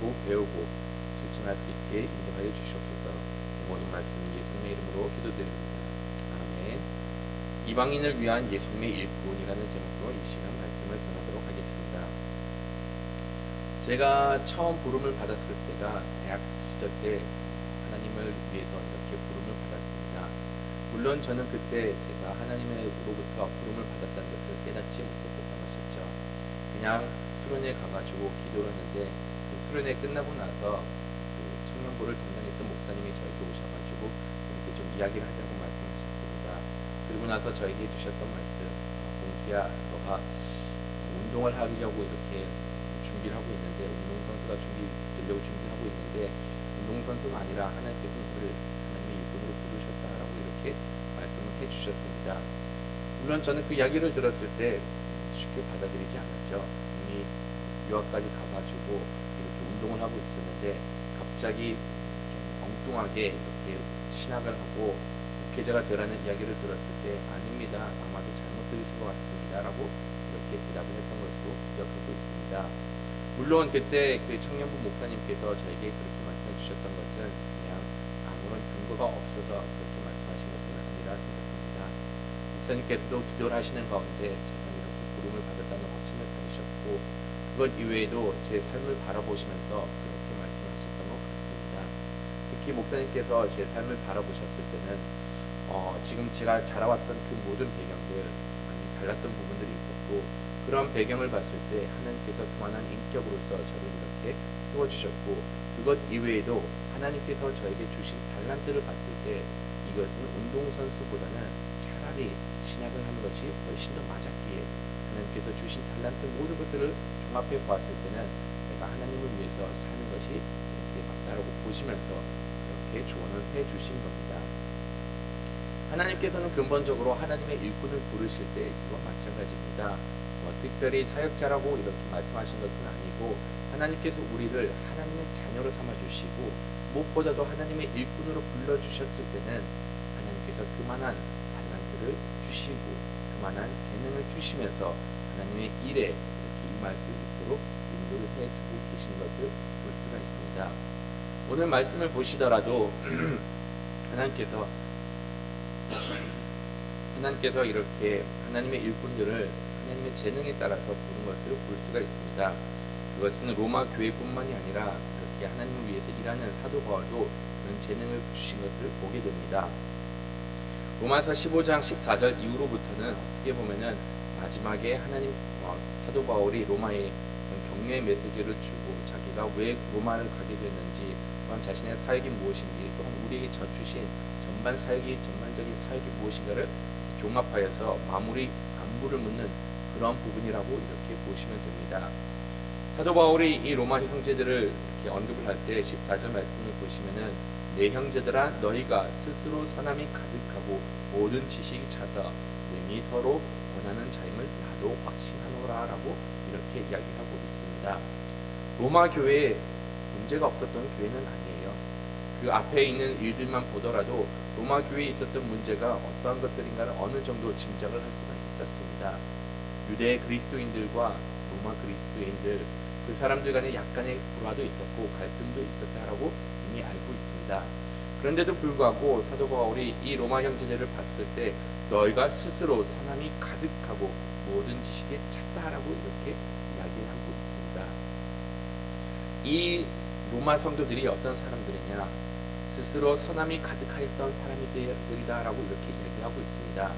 알고 배우고 실천할 수 있게 인도하여 주시옵소서. 모든 말씀 예수님의 이름으로 기도드립니다. 아멘. 이방인을 위한 예수님의 일꾼이라는 제목으로 이 시간 말씀을 전하도록 하겠습니다. 제가 처음 부름을 받았을 때가 대학 시절 때 하나님을 위해서 이렇게 부름을 받았습니다. 물론 저는 그때 제가 하나님으로부터 부름을 받았다는 것을 깨닫지 못했었던 것이죠. 그냥 수련회 가가지고 기도를 하는데 그 수련회 끝나고 나서 그 청년부를 담당했던 목사님이 저에게 오셔가지고 이렇게 좀 이야기를 하자고 말씀하셨습니다. 그리고 나서 저에게 주셨던 말씀, 봉수야, 너가 운동을 하려고 이렇게 준비를 하고 있는데, 운동선수가 되려고 준비를 하고 있는데 운동선수가 아니라 하나님께서 너를 하나님의 일꾼으로 부르셨다라고 이렇게 말씀을 해주셨습니다. 물론 저는 그 이야기를 들었을 때 쉽게 받아들이지 않았죠. 이미 유학까지 가가지고 이렇게 운동을 하고 있었는데 갑자기 엉뚱하게 이렇게 신학을 하고 목회자가 되라는 이야기를 들었을 때 아닙니다, 아마도 잘못 들으신 것 같습니다 라고 이렇게 대답을 했던 것으로 기억하고 있습니다. 물론 그때 그 청년부 목사님께서 저에게 그렇게 말씀해 주셨던 것은 그냥 아무런 근거가 없어서 그렇게 말씀하신 것은 아니라 생각합니다. 목사님께서도 기도를 하시는 가운데 제가 이렇게 부름을 받았다는 확신을 가지셨고, 그것 이외에도 제 삶을 바라보시면서 그렇게 말씀하셨던 것 같습니다. 특히 목사님께서 제 삶을 바라보셨을 때는 지금 제가 자라왔던 그 모든 배경들 많이 달랐던 부분들이 있었고, 그런 배경을 봤을 때 하나님께서 그만한 인격으로서 저를 이렇게 세워주셨고, 그것 이외에도 하나님께서 저에게 주신 달란트를 봤을 때 이것은 운동선수보다는 차라리 신학을 하는 것이 훨씬 더 맞았기에 하나님께서 주신 달란트 모든 것들을 종합해 보았을 때는 내가 하나님을 위해서 사는 것이 이렇게 맞다라고 보시면서 그렇게 조언을 해 주신 겁니다. 하나님께서는 근본적으로 하나님의 일꾼을 부르실 때 이와 마찬가지입니다. 특별히 사역자라고 이렇게 말씀하신 것은 아니고, 하나님께서 우리를 하나님의 자녀로 삼아주시고 무엇보다도 하나님의 일꾼으로 불러주셨을 때는 하나님께서 그만한 달란트를 주시고 그만한 재능을 주시면서 하나님의 일에 이렇게 임할 수 있도록 인도를 해주고 계신 것을 볼 수가 있습니다. 오늘 말씀을 보시더라도 하나님께서 이렇게 하나님의 일꾼들을 하나님의 재능에 따라서 부른 것을 볼 수가 있습니다. 그것은 로마 교회뿐만이 아니라 이렇게 하나님을 위해서 일하는 사도 바울도 그런 재능을 주신 것을 보게 됩니다. 로마서 15장 14절 이후로부터는 어떻게 보면은 마지막에 하나님 사도 바울이 로마에 격려의 메시지를 주고 자기가 왜 로마를 가게 됐는지, 또한 자신의 사역이 무엇인지, 또한 우리에게 주신 전반적인 사역이 무엇인가를 종합하여서 안부를 묻는 그런 부분이라고 이렇게 보시면 됩니다. 사도 바울이 이 로마 형제들을 이렇게 언급을 할 때 14절 말씀을 보시면은 내 형제들아, 너희가 스스로 선함이 가득하고 모든 지식이 차서 능히 서로 권하는 자임을 나도 확신하노라라고 이렇게 이야기하고 있습니다. 로마 교회에 문제가 없었던 교회는 아니에요. 그 앞에 있는 일들만 보더라도 로마 교회에 있었던 문제가 어떠한 것들인가를 어느 정도 짐작을 할 수가 있었습니다. 유대 그리스도인들과 로마 그리스도인들, 그 사람들 간에 약간의 불화도 있었고 갈등도 있었다라고 이미 알고 있습니다. 그런데도 불구하고 사도 바울이 이 로마 형제들을 봤을 때 너희가 스스로 선함이 가득하고 모든 지식에 찼다라고 이렇게 이야기를 하고 있습니다. 이 로마 성도들이 어떤 사람들이냐, 스스로 선함이 가득하였던 사람들이다라고 이렇게 이야기하고 있습니다.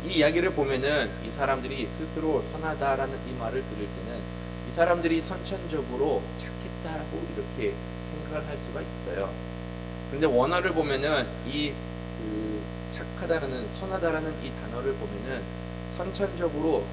이 이야기를 보면은 이 사람들이 스스로 선하다라는 이 말을 들을 때는 이 사람들이 선천적으로 착했다라고 이렇게 생각을 할 수가 있어요. 그런데 원어를 보면은 착하다라는, 선하다라는 이 단어를 보면은 선천적으로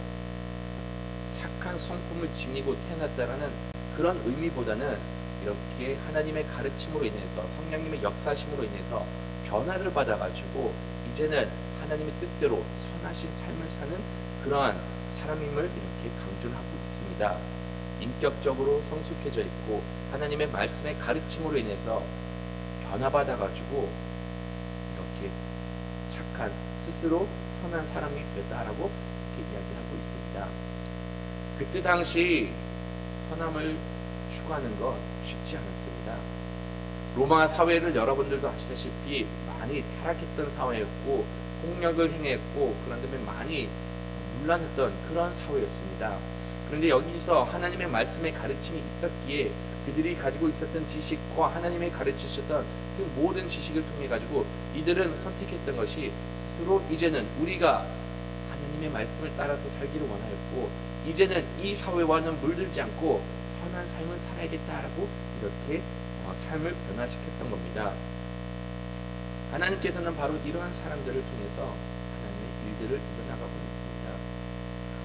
착한 성품을 지니고 태어났다라는 그런 의미보다는 이렇게 하나님의 가르침으로 인해서, 성령님의 역사심으로 인해서 변화를 받아가지고 이제는 하나님의 뜻대로 선하신 삶을 사는 그러한 사람임을 이렇게 강조를 하고 있습니다. 인격적으로 성숙해져 있고 하나님의 말씀의 가르침으로 인해서 변화받아가지고 이렇게 착한, 스스로 선한 사람이 됐다라고 이렇게 이야기하고 있습니다. 그때 당시 선함을 추구하는 것 쉽지 않았습니다. 로마 사회를 여러분들도 아시다시피 많이 타락했던 사회였고 폭력을 행했고 그런 다음에 많이 문란했던 그런 사회였습니다. 그런데 여기서 하나님의 말씀의 가르침이 있었기에 그들이 가지고 있었던 지식과 하나님의 가르치셨던 그 모든 지식을 통해 가지고 이들은 선택했던 것이 스스로 이제는 우리가 하나님의 말씀을 따라서 살기를 원하였고 이제는 이 사회와는 물들지 않고 선한 삶을 살아야겠다라고 이렇게 삶을 변화시켰던 겁니다. 하나님께서는 바로 이러한 사람들을 통해서 하나님의 일들을 이뤄나가고 있습니다.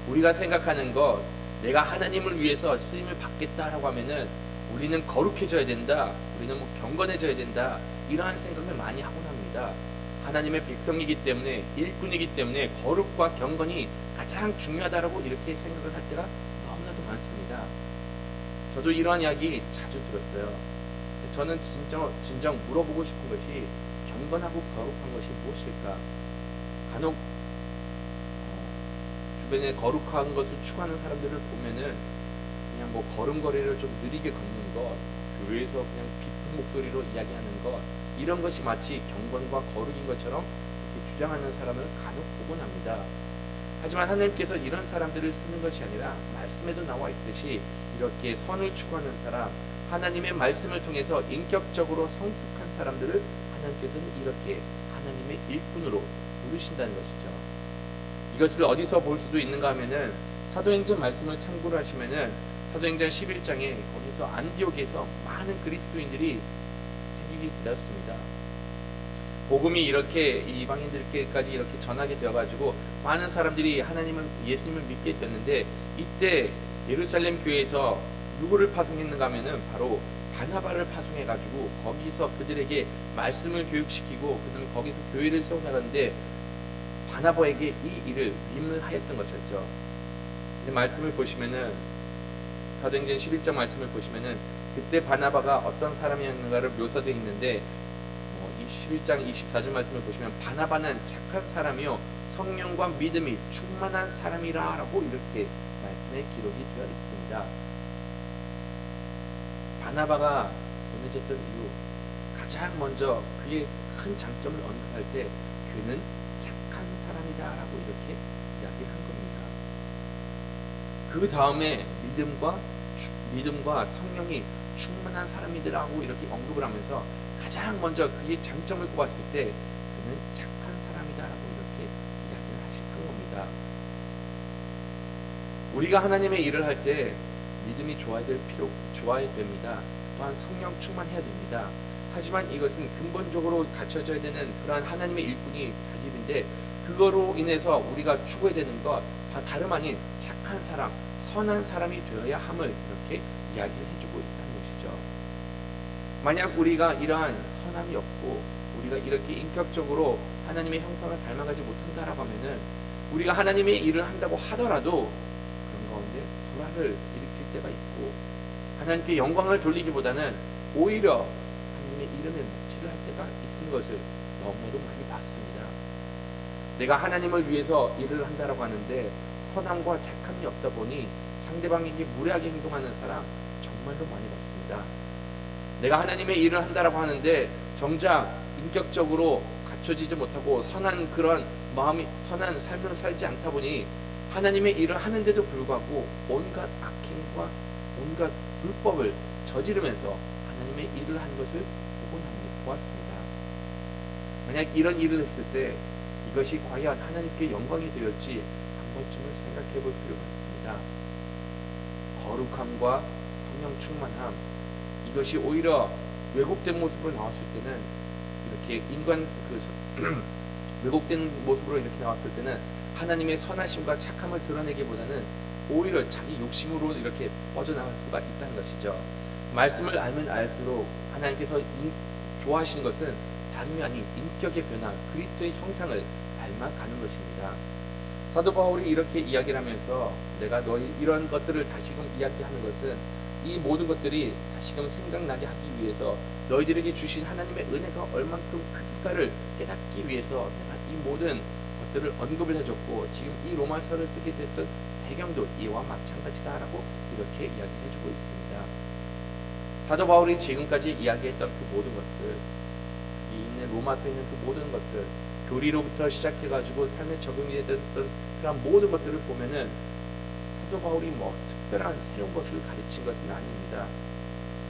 우리가 생각하는 것, 내가 하나님을 위해서 쓰임을 받겠다라고 하면은 우리는 거룩해져야 된다, 우리는 경건해져야 된다, 이러한 생각을 많이 하곤 합니다. 하나님의 백성이기 때문에, 일꾼이기 때문에 거룩과 경건이 가장 중요하다라고 이렇게 생각을 할 때가 너무나도 많습니다. 저도 이러한 이야기 자주 들었어요. 저는 진정 물어보고 싶은 것이 경건하고 거룩한 것이 무엇일까? 간혹 주변에 거룩한 것을 추구하는 사람들을 보면은 그냥 걸음걸이를 좀 느리게 걷는 것, 교회에서 그냥 깊은 목소리로 이야기하는 것, 이런 것이 마치 경건과 거룩인 것처럼 이렇게 주장하는 사람을 간혹 보곤 합니다. 하지만 하나님께서 이런 사람들을 쓰는 것이 아니라 말씀에도 나와 있듯이 이렇게 선을 추구하는 사람, 하나님의 말씀을 통해서 인격적으로 성숙한 사람들을 하나님께서는 이렇게 하나님의 일꾼으로 부르신다는 것이죠. 이것을 어디서 볼 수도 있는가 하면은 사도행전 말씀을 참고를 하시면은 사도행전 11장에 거기서 안디옥에서 많은 그리스도인들이 생기게 되었습니다. 복음이 이렇게 이방인들께까지 이렇게 전하게 되어가지고 많은 사람들이 예수님을 믿게 됐는데 이때 예루살렘 교회에서 누구를 파송했는가 하면은 바로 바나바를 파송해가지고 거기서 그들에게 말씀을 교육시키고 그다음에 거기서 교회를 세워나가는데 바나바에게 이 일을 위임하였던 것이었죠. 근데 말씀을 보시면은 사도행전 11장 말씀을 보시면은 그때 바나바가 어떤 사람이었는가를 묘사되어 있는데 11장 24절 말씀을 보시면 바나바는 착한 사람이요 성령과 믿음이 충만한 사람이라 라고 이렇게 말씀에 기록이 되어 있습니다. 바나바가 보내졌던 이유, 가장 먼저 그의 큰 장점을 언급할 때 그는 착한 사람이다 라고 이렇게 이야기를 한 겁니다. 그 다음에 믿음과 성령이 충만한 사람이라고 이렇게 언급을 하면서 가장 먼저 그의 장점을 꼽았을 때 그는 착한 사람이다라고 이렇게 이야기를 한 겁니다. 우리가 하나님의 일을 할 때 믿음이 좋아야 됩니다. 또한 성령 충만해야 됩니다. 하지만 이것은 근본적으로 갖춰져야 되는 그러한 하나님의 일꾼이 자질인데 그거로 인해서 우리가 추구해야 되는 것 다름 아닌 착한 사람, 선한 사람이 되어야 함을 이렇게 이야기를 해주고 있다는 것이죠. 만약 우리가 이러한 선함이 없고 우리가 이렇게 인격적으로 하나님의 형상을 닮아가지 못한다라고 하면은 우리가 하나님의 일을 한다고 하더라도 그런 가운데 불화를 일으킬 때가 있고 하나님께 영광을 돌리기보다는 오히려 하나님의 이름에 묵지를 할 때가 있는 것을 너무나도 많이 봤습니다. 내가 하나님을 위해서 일을 한다라고 하는데 선함과 착함이 없다 보니 상대방에게 무례하게 행동하는 사람 정말로 많이 봤습니다. 내가 하나님의 일을 한다라고 하는데 정작 인격적으로 갖춰지지 못하고 선한 그런 마음이 선한 삶을 살지 않다 보니 하나님의 일을 하는데도 불구하고 온갖 악행과 온갖 불법을 저지르면서 하나님의 일을 한 것을 보았습니다. 만약 이런 일을 했을 때 이것이 과연 하나님께 영광이 되었지 한 번쯤은 생각해 볼 필요가 있습니다. 거룩함과 성령 충만함 이것이 오히려 왜곡된 모습으로 나왔을 때는 이렇게 왜곡된 모습으로 이렇게 나왔을 때는 하나님의 선하심과 착함을 드러내기보다는 오히려 자기 욕심으로 이렇게 뻗어나갈 수가 있다는 것이죠. 말씀을 알면 알수록 하나님께서 좋아하시는 것은 다름이 아닌 인격의 변화, 그리스도의 형상을 닮아가는 것입니다. 사도 바울이 이렇게 이야기를 하면서 내가 너희 이런 것들을 다시금 이야기하는 것은 이 모든 것들이 다시금 생각나게 하기 위해서 너희들에게 주신 하나님의 은혜가 얼만큼 크기가를 깨닫기 위해서 내가 이 모든 것들을 언급을 해줬고 지금 이 로마서를 쓰게 됐던 배경도 이와 마찬가지다라고 이렇게 이야기해주고 있습니다. 사도 바울이 지금까지 이야기했던 그 모든 것들, 이 있는 로마서에 있는 그 모든 것들, 교리로부터 시작해가지고 삶에 적용이 됐던 그런 모든 것들을 보면은 사도 바울이 뭐 특별한 새로운 것을 가르친 것은 아닙니다.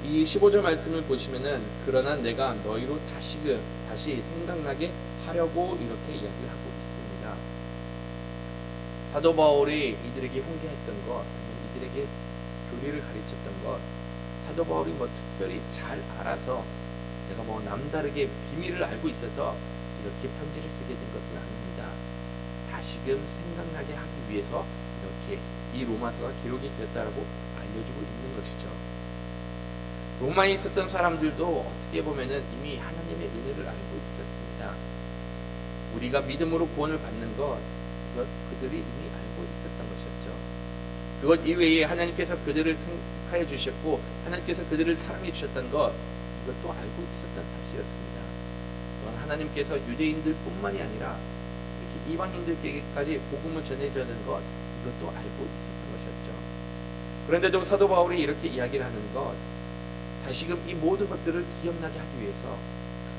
이 15절 말씀을 보시면은 그러나 내가 너희로 다시 생각나게 하려고 이렇게 이야기를 하고 있습니다. 사도 바울이 이들에게 훈계했던 것, 아니면 이들에게 교리를 가르쳤던 것, 사도 바울이 뭐 특별히 잘 알아서 내가 뭐 남다르게 비밀을 알고 있어서 이렇게 편지를 쓰게 된 것은 아닙니다. 다시금 생각나게 하기 위해서 이렇게 이 로마서가 기록이 되었다라고 알려주고 있는 것이죠. 로마에 있었던 사람들도 어떻게 보면은 이미 하나님의 은혜를 알고 있었습니다. 우리가 믿음으로 구원을 받는 것, 그것 그들이 이미 알고 있었던 것이었죠. 그것 이외에 하나님께서 그들을 택하여 주셨고 하나님께서 그들을 사랑해 주셨던 것, 이것도 알고 있었던 사실이었습니다. 또한 하나님께서 유대인들뿐만이 아니라 이렇게 이방인들에게까지 복음을 전해주는 것, 이것도 알고 있었던 것이었죠. 그런데도 사도 바울이 이렇게 이야기를 하는 것, 다시금 이 모든 것들을 기억나게 하기 위해서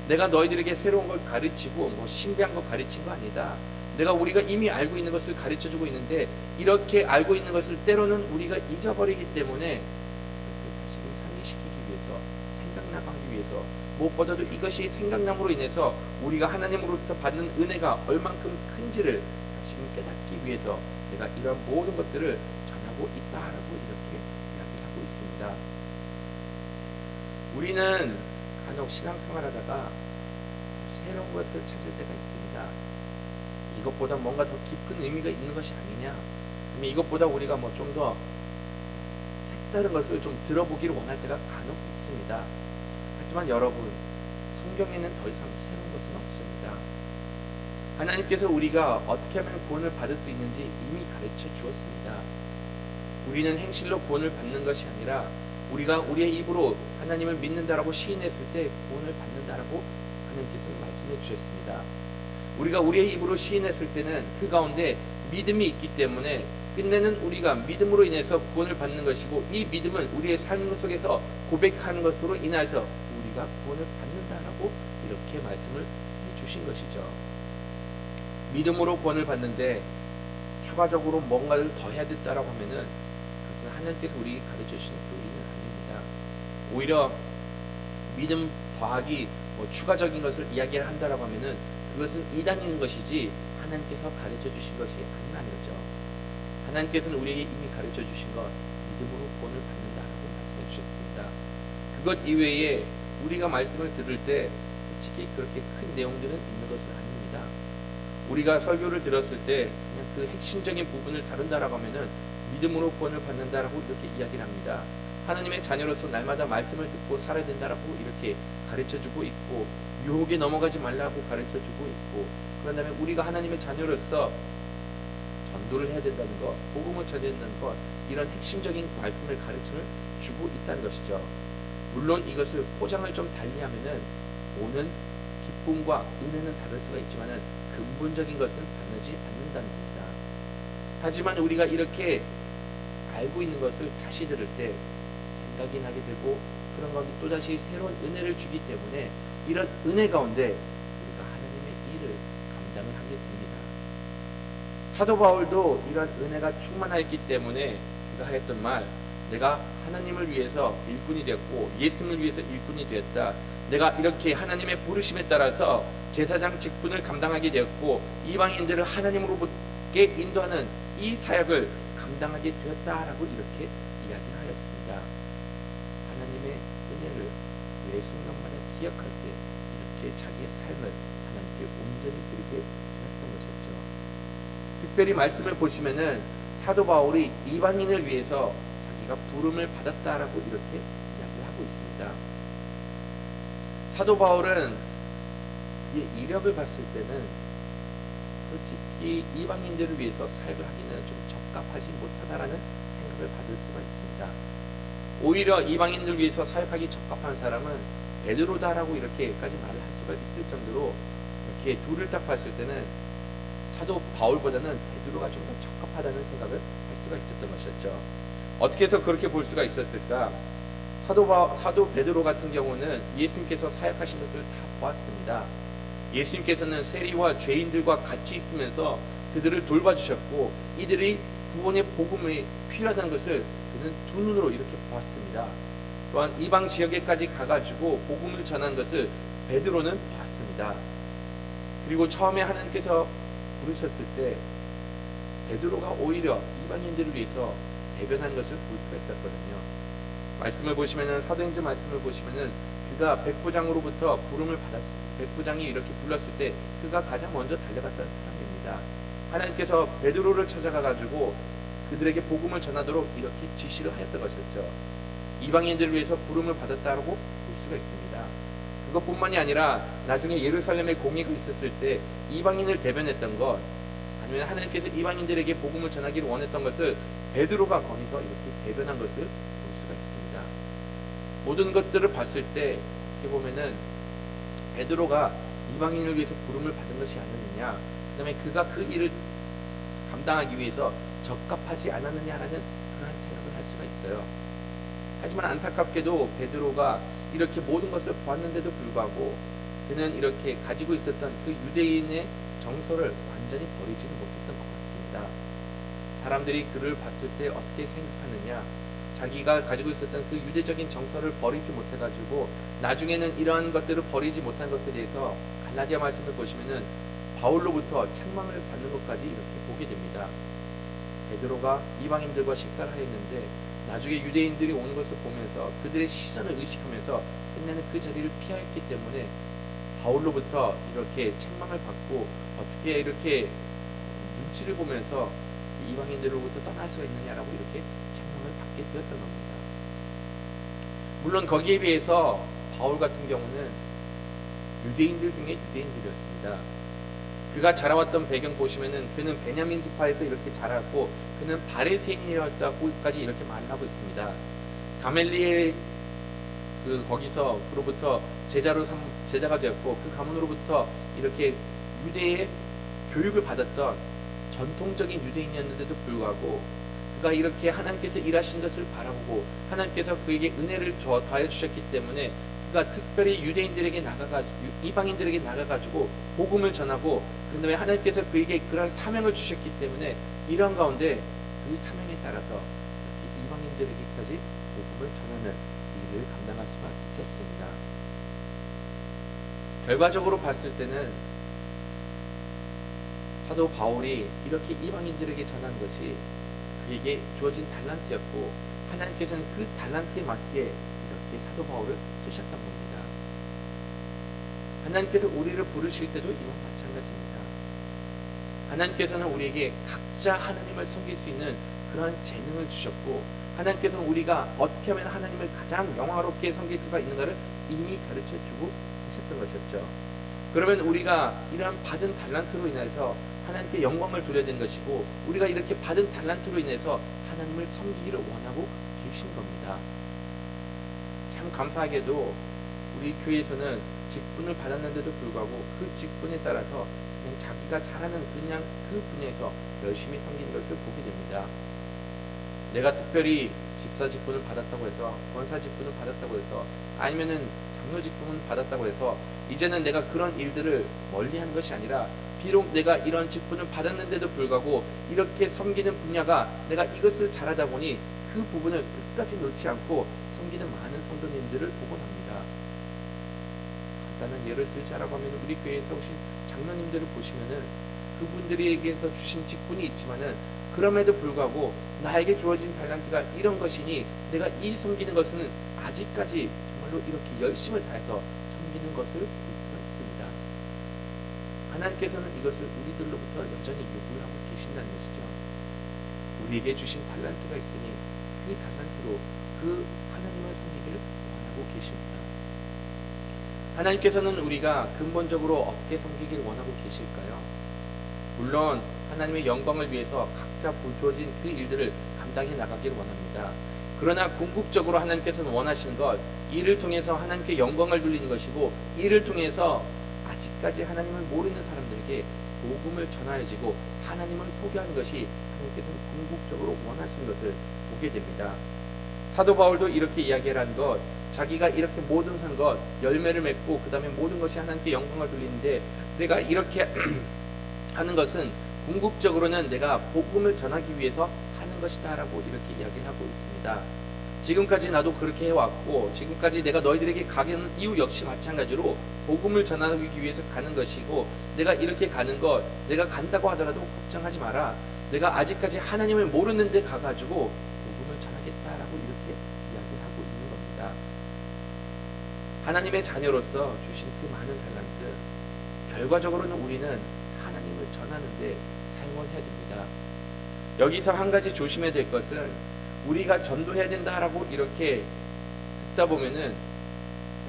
내가 너희들에게 새로운 걸 가르치고 뭐 신비한 거 가르친 거 아니다. 내가 우리가 이미 알고 있는 것을 가르쳐주고 있는데 이렇게 알고 있는 것을 때로는 우리가 잊어버리기 때문에 그것을 다시금 상기시키기 위해서, 생각나게 하기 위해서, 무엇보다도 이것이 생각남으로 인해서 우리가 하나님으로부터 받는 은혜가 얼만큼 큰지를 다시금 깨닫기 위해서 내가 이러한 모든 것들을 전하고 있다라고 이렇게 이야기를 하고 있습니다. 우리는 간혹 신앙생활하다가 새로운 것을 찾을 때가 있습니다. 이것보다 뭔가 더 깊은 의미가 있는 것이 아니냐, 아니면 이것보다 우리가 뭐 좀 더 색다른 것을 좀 들어보기를 원할 때가 간혹 있습니다. 하지만 여러분, 성경에는 더 이상 새로운 것은 없습니다. 하나님께서 우리가 어떻게 하면 구원을 받을 수 있는지 이미 가르쳐 주었습니다. 우리는 행실로 구원을 받는 것이 아니라 우리가 우리의 입으로 하나님을 믿는다라고 시인했을 때 구원을 받는다라고 하나님께서는 말씀해 주셨습니다. 우리가 우리의 입으로 시인했을 때는 그 가운데 믿음이 있기 때문에 끝내는 우리가 믿음으로 인해서 구원을 받는 것이고, 이 믿음은 우리의 삶 속에서 고백하는 것으로 인해서 우리가 구원을 받는다라고 이렇게 말씀을 해 주신 것이죠. 믿음으로 구원을 받는데 추가적으로 뭔가를 더 해야 된다라고 하면은 그것은 하나님께서 우리에게 가르쳐 주시는 교리는 아닙니다. 오히려 믿음 더하기 뭐 추가적인 것을 이야기를 한다라고 하면은 그것은 이단인 것이지 하나님께서 가르쳐 주신 것이 아니라는 거죠. 하나님께서는 우리에게 이미 가르쳐 주신 것, 믿음으로 구원을 받는다라고 말씀해 주셨습니다. 그것 이외에 우리가 말씀을 들을 때 솔직히 그렇게 큰 내용들은 있는 것은 아닙니다. 우리가 설교를 들었을 때 그냥 그 핵심적인 부분을 다룬다라고 하면은 믿음으로 구원을 받는다라고 이렇게 이야기를 합니다. 하나님의 자녀로서 날마다 말씀을 듣고 살아야 된다라고 이렇게 가르쳐주고 있고, 유혹에 넘어가지 말라고 가르쳐주고 있고, 그런 다음에 우리가 하나님의 자녀로서 전도를 해야 된다는 것, 복음을 전해야 된다는 것, 이런 핵심적인 말씀을 가르침을 주고 있다는 것이죠. 물론 이것을 포장을 좀 달리하면은 오는 기쁨과 은혜는 다를 수가 있지만은 근본적인 것은 변하지 않는다는 겁니다. 하지만 우리가 이렇게 알고 있는 것을 다시 들을 때 생각이 나게 되고, 그런 가운데 또다시 새로운 은혜를 주기 때문에 이런 은혜 가운데 우리가 하나님의 일을 감당을 하게 됩니다. 사도 바울도 이런 은혜가 충만하였기 때문에 그가 하였던 말, 내가 하나님을 위해서 일꾼이 되었고 예수님을 위해서 일꾼이 되었다. 내가 이렇게 하나님의 부르심에 따라서 제사장 직분을 감당하게 되었고 이방인들을 하나님으로부터 인도하는 이 사역을 감당하게 되었다라고 이렇게 이야기를 하였습니다. 하나님의 은혜를 매 순간마다 기억할 때 이렇게 자기의 삶을 하나님께 온전히 드리게 되었던 것이었죠. 특별히 말씀을 보시면은 사도 바울이 이방인을 위해서 자기가 부름을 받았다라고 이렇게 이야기를 하고 있습니다. 사도 바울은 그의 이력을 봤을 때는 솔직히 이방인들을 위해서 사역을 하기는 좀 적합하지 못하다라는 생각을 받을 수가 있습니다. 오히려 이방인들을 위해서 사역하기 적합한 사람은 베드로다라고 이렇게까지 말을 할 수가 있을 정도로, 이렇게 둘을 딱 봤을 때는 사도 바울보다는 베드로가 좀 더 적합하다는 생각을 할 수가 있었던 것이었죠. 어떻게 해서 그렇게 볼 수가 있었을까? 사도 베드로 같은 경우는 예수님께서 사역하신 것을 다 보았습니다. 예수님께서는 세리와 죄인들과 같이 있으면서 그들을 돌봐주셨고 이들이 구원의 복음이 필요하다는 것을 그는 두 눈으로 이렇게 보았습니다. 또한 이방 지역에까지 가가지고 복음을 전한 것을 베드로는 보았습니다. 그리고 처음에 하나님께서 부르셨을 때 베드로가 오히려 이방인들을 위해서 대변한 것을 볼 수가 있었거든요. 말씀을 보시면은 사도행전 말씀을 보시면은 그가 백부장으로부터 부름을 백부장이 이렇게 불렀을 때 그가 가장 먼저 달려갔던 사람입니다. 하나님께서 베드로를 찾아가 가지고 그들에게 복음을 전하도록 이렇게 지시를 하였던 것이었죠. 이방인들을 위해서 부름을 받았다고 볼 수가 있습니다. 그것뿐만이 아니라 나중에 예루살렘에 공의가 있었을 때 이방인을 대변했던 것, 아니면 하나님께서 이방인들에게 복음을 전하기를 원했던 것을 베드로가 거기서 이렇게 대변한 것을 볼 수가 있습니다. 모든 것들을 봤을 때 어떻게 보면은 베드로가 이방인을 위해서 부름을 받은 것이 아니느냐, 그 다음에 그가 그 일을 감당하기 위해서 적합하지 않았느냐라는 그러한 생각을 할 수가 있어요. 하지만 안타깝게도 베드로가 이렇게 모든 것을 보았는데도 불구하고 그는 이렇게 가지고 있었던 그 유대인의 정서를 완전히 버리지는 못했던 것 같습니다. 사람들이 그를 봤을 때 어떻게 생각하느냐, 자기가 가지고 있었던 그 유대적인 정서를 버리지 못해가지고 나중에는 이러한 것들을 버리지 못한 것에 대해서 갈라디아 말씀을 보시면은 바울로부터 책망을 받는 것까지 이렇게 보게 됩니다. 베드로가 이방인들과 식사를 하였는데 나중에 유대인들이 오는 것을 보면서 그들의 시선을 의식하면서 끝내는 그 자리를 피하였기 때문에 바울로부터 이렇게 책망을 받고 어떻게 이렇게 눈치를 보면서 이방인들로부터 떠날 수가 있느냐라고 이렇게 책망을 받게 되었던 겁니다. 물론 거기에 비해서 바울 같은 경우는 유대인들 중에 유대인들이었습니다. 그가 자라왔던 배경 보시면은 그는 베냐민 지파에서 이렇게 자랐고 그는 바리새인이었다고까지 이렇게 말을 하고 있습니다. 가멜리엘 거기서 그로부터 제자가 되었고 그 가문으로부터 이렇게 유대의 교육을 받았던 전통적인 유대인이었는데도 불구하고 그가 이렇게 하나님께서 일하신 것을 바라보고 하나님께서 그에게 은혜를 더해 주셨기 때문에 그가 특별히 유대인들에게 이방인들에게 나가가지고 복음을 전하고 그 다음에 하나님께서 그에게 그런 사명을 주셨기 때문에 이러한 가운데 그 사명에 따라서 이렇게 이방인들에게까지 복음을 전하는 일을 감당할 수가 있었습니다. 결과적으로 봤을 때는 사도 바울이 이렇게 이방인들에게 전한 것이 그에게 주어진 달란트였고 하나님께서는 그 달란트에 맞게 이렇게 사도 바울을 쓰셨던 겁니다. 하나님께서 우리를 부르실 때도 이와 마찬가지입니다. 하나님께서는 우리에게 각자 하나님을 섬길 수 있는 그러한 재능을 주셨고 하나님께서는 우리가 어떻게 하면 하나님을 가장 영화롭게 섬길 수가 있는가를 이미 가르쳐주고 계셨던 것이었죠. 그러면 우리가 이러한 받은 달란트로 인해서 하나님께 영광을 돌려야 되는 것이고 우리가 이렇게 받은 달란트로 인해서 하나님을 섬기기를 원하고 계신 겁니다. 참 감사하게도 우리 교회에서는 직분을 받았는데도 불구하고 그 직분에 따라서 그냥 자기가 잘하는 그냥 그 분야에서 열심히 섬기는 것을 보게 됩니다. 내가 특별히 집사 직분을 받았다고 해서 권사 직분을 받았다고 해서 아니면은 장로 직분을 받았다고 해서 이제는 내가 그런 일들을 멀리한 것이 아니라 비록 내가 이런 직분을 받았는데도 불구하고 이렇게 섬기는 분야가 내가 이것을 잘하다 보니 그 부분을 끝까지 놓지 않고 섬기는 많은 성도님들을 보고 납니다. 간단한 예를 들자라고 하면 우리 교회에서 오신 장로님들을 보시면은 그분들에게서 주신 직분이 있지만은 그럼에도 불구하고 나에게 주어진 달란트가 이런 것이니 내가 이 섬기는 것은 아직까지 정말로 이렇게 열심을 다해서 섬기는 것을 볼 수가 있습니다. 하나님께서는 이것을 우리들로부터 여전히 요구를 하고 계신다는 것이죠. 우리에게 주신 달란트가 있으니 그 달란트로 그 하나님을 섬기기를 원하고 계십니다. 하나님께서는 우리가 근본적으로 어떻게 섬기기를 원하고 계실까요? 물론 하나님의 영광을 위해서 각자 주어진 그 일들을 감당해 나가기를 원합니다. 그러나 궁극적으로 하나님께서는 원하시는 것, 이를 통해서 하나님께 영광을 돌리는 것이고 이를 통해서 아직까지 하나님을 모르는 사람들에게 복음을 전하여지고 하나님을 소개하는 것이 하나님께서는 궁극적으로 원하시는 것을 보게 됩니다. 사도 바울도 이렇게 이야기를 것, 자기가 이렇게 모든 한 것, 열매를 맺고 그 다음에 모든 것이 하나님께 영광을 돌리는데 내가 이렇게 하는 것은 궁극적으로는 내가 복음을 전하기 위해서 하는 것이다 라고 이렇게 이야기를 하고 있습니다. 지금까지 나도 그렇게 해왔고 지금까지 내가 너희들에게 가는 이유 역시 마찬가지로 복음을 전하기 위해서 가는 것이고, 내가 이렇게 가는 것, 내가 간다고 하더라도 걱정하지 마라. 내가 아직까지 하나님을 모르는데 가가지고 복음을 전하겠다라고 이렇게 이야기를 하고 있는 겁니다. 하나님의 자녀로서 주신 그 많은 달란트, 결과적으로는 우리는 하나님을 전하는데 사용을 해야 됩니다. 여기서 한 가지 조심해야 될 것은, 우리가 전도해야 된다라고 이렇게 듣다 보면은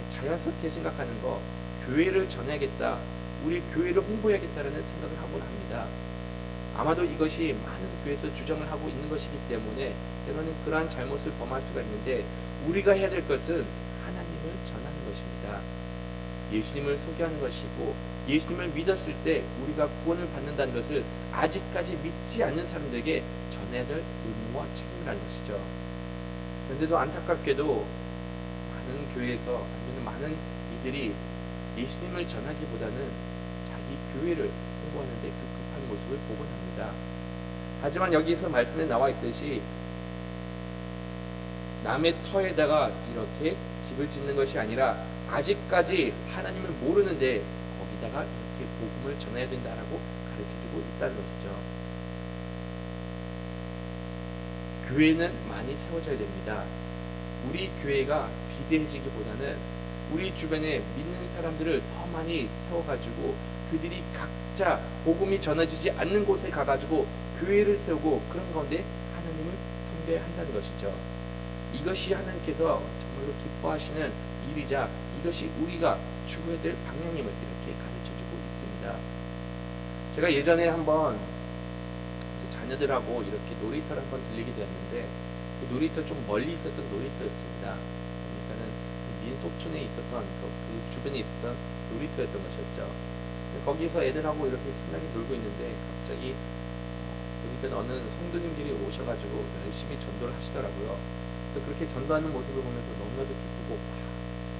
자연스럽게 생각하는 거, 교회를 전해야겠다, 우리 교회를 홍보해야겠다라는 생각을 하곤 합니다. 아마도 이것이 많은 교회에서 주장을 하고 있는 것이기 때문에 때로는 그러한 잘못을 범할 수가 있는데, 우리가 해야 될 것은 하나님을 전하는 것입니다. 예수님을 소개하는 것이고, 예수님을 믿었을 때 우리가 구원을 받는다는 것을 아직까지 믿지 않는 사람들에게 전해야 될 의무와 책임이라는 것이죠. 그런데도 안타깝게도 많은 교회에서 아니면 많은 이들이 예수님을 전하기보다는 자기 교회를 홍보하는 데 급급한 모습을 보곤 합니다. 하지만 여기서 말씀에 나와 있듯이 남의 터에다가 이렇게 집을 짓는 것이 아니라 아직까지 하나님을 모르는데 거기다가 이렇게 복음을 전해야 된다라고 가르쳐주고 있다는 것이죠. 교회는 많이 세워져야 됩니다. 우리 교회가 비대해지기보다는 우리 주변에 믿는 사람들을 더 많이 세워가지고 그들이 각자 복음이 전해지지 않는 곳에 가가지고 교회를 세우고 그런 가운데 하나님을 섬겨야 한다는 것이죠. 이것이 하나님께서 정말로 기뻐하시는 일이자 이것이 우리가 추구해야 될 방향임을 이렇게 가르쳐주고 있습니다. 제가 예전에 한번 자녀들하고 이렇게 놀이터를 한번 들리게 되었는데, 그 놀이터 좀 멀리 있었던 놀이터였습니다. 그러니까는 민속촌에 있었던 그 주변에 있었던 놀이터였던 것이었죠. 거기서 애들하고 이렇게 신나게 놀고 있는데 갑자기 보니까 어느 성도님들이 오셔가지고 열심히 전도를 하시더라고요. 그래서 그렇게 전도하는 모습을 보면서 너무나도 기쁘고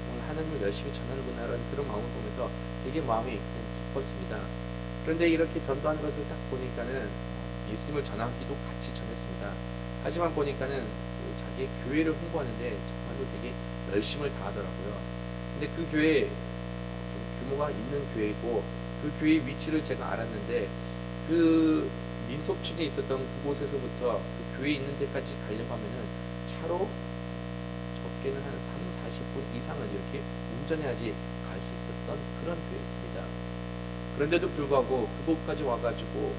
정말 하나님을 열심히 전하는구나라는 그런 마음을 보면서 되게 마음이 그냥 기뻤습니다. 그런데 이렇게 전도하는 것을 딱 보니까는 예수님을 전하기도 같이 전했습니다. 하지만 보니까는 자기의 교회를 홍보하는데 정말로 되게 열심을 다하더라고요. 근데 그 교회 좀 규모가 있는 교회이고 그 교회의 위치를 제가 알았는데, 그 민속촌에 있었던 그곳에서부터 그 교회 있는 데까지 가려고 하면은 차로 적게는 한 30-40분 이상을 이렇게 운전해야지 갈 수 있었던 그런 교회였습니다. 그런데도 불구하고 그곳까지 와가지고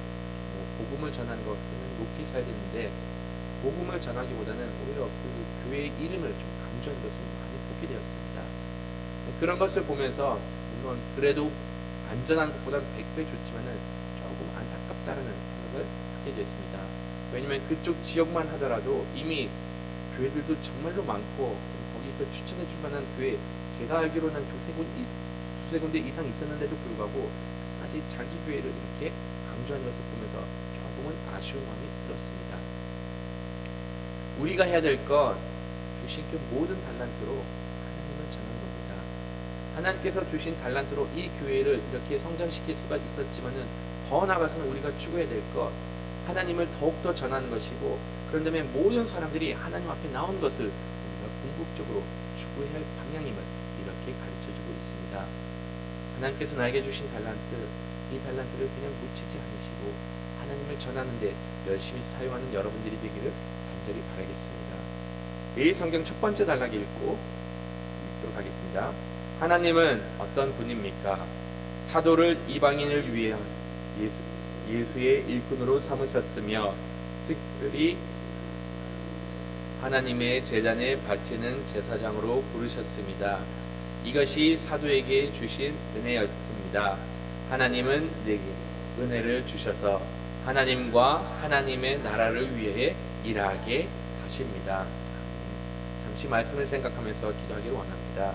복음을 전하는 것은 높이 서야 되는데, 복음을 전하기보다는 오히려 그 교회의 이름을 좀 강조하는 것을 많이 보게 되었습니다. 그런 것을 보면서 물론 그래도 안전한 것보다 100배 좋지만은 조금 안타깝다라는 생각을 하게 됐습니다. 왜냐면 그쪽 지역만 하더라도 이미 교회들도 정말로 많고 거기서 추천해 줄 만한 교회, 제가 알기로는 두세 군데 이상 있었는데도 불구하고 아직 자기 교회를 이렇게 강조하는 것을 보면서 조금은 아쉬운 마음이 들었습니다. 우리가 해야 될 건 주신 그 모든 달란트로 하나님을 전하는 겁니다. 하나님께서 주신 달란트로 이 교회를 이렇게 성장시킬 수가 있었지만은 더 나아가서는 우리가 추구해야 될 것, 하나님을 더욱더 전하는 것이고, 그런 다음에 모든 사람들이 하나님 앞에 나온 것을 우리가 궁극적으로 추구해야 할 방향임을 이렇게 가르쳐주고 있습니다. 하나님께서 나에게 주신 달란트, 이 달란트를 그냥 묻히지 않으시고 하나님을 전하는데 열심히 사용하는 여러분들이 되기를 간절히 바라겠습니다. 이 성경 첫 번째 단락 읽도록 하겠습니다. 하나님은 어떤 분입니까? 사도를 이방인을 위한 예수의 일꾼으로 삼으셨으며 특별히 하나님의 제단에 바치는 제사장으로 부르셨습니다. 이것이 사도에게 주신 은혜였습니다. 하나님은 내게 은혜를 주셔서 하나님과 하나님의 나라를 위해 일하게 하십니다. 잠시 말씀을 생각하면서 기도하기를 원합니다.